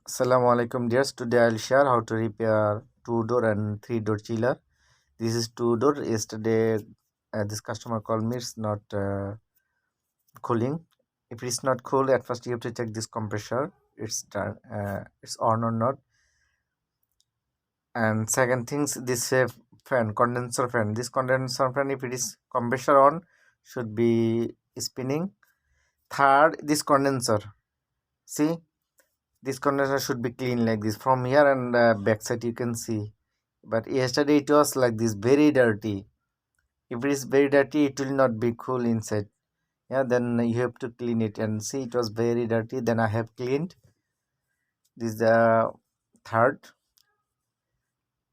Assalamu alaikum dears. Today I'll share how to repair 2-door and 3-door chiller. This is 2-door. Yesterday this customer called me. It's not cooling. If it's not cool, at first you have to check this compressor. It's on or not. And second things, this fan, condenser fan. This condenser fan, if it is compressor on, should be spinning. Third, this condenser. See, this condenser should be clean like this from here, and backside you can see, but yesterday it was like this, very dirty. If it is very dirty, it will not be cool inside. Yeah, then you have to clean it, and see, it was very dirty. Then I have cleaned. This is the third.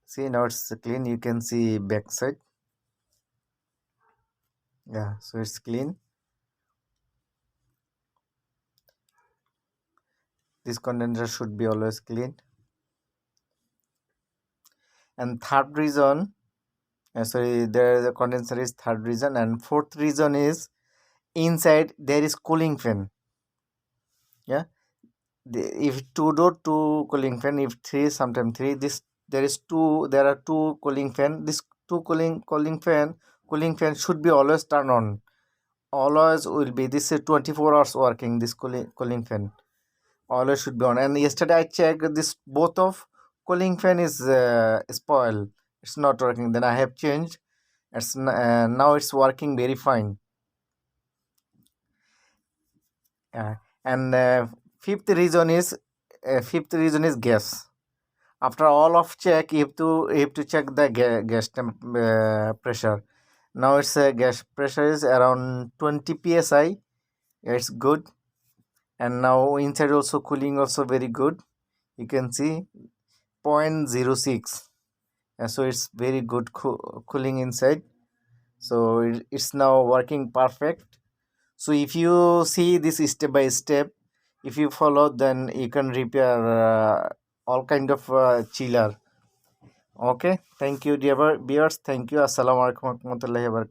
See, now it's clean. You can see backside. Yeah, so it's clean. This condenser should be always clean. And third reason, sorry, the condenser is third reason, and fourth reason is inside there is cooling fan. Yeah, if 2-door, two cooling fan, if three, sometimes three, this there are two cooling fan. This two cooling fan should be always turned on. Always will be, this is 24 hours working. This cooling fan always should be on. And yesterday I checked, this both of cooling fan is spoiled. It's not working. Then I have changed. Now it's working very fine. And fifth reason is gas. After all of check, you have to check the gas pressure. Now its gas pressure is around 20 psi. It's good. And now inside also cooling also very good. You can see 0.06. So it's very good cooling inside. So it's now working perfect. So if you see this step by step, if you follow, then you can repair all kind of chiller. Okay, thank you dear viewers. Thank you. Assalamu alaikum warahmatullahi wabarakatuh.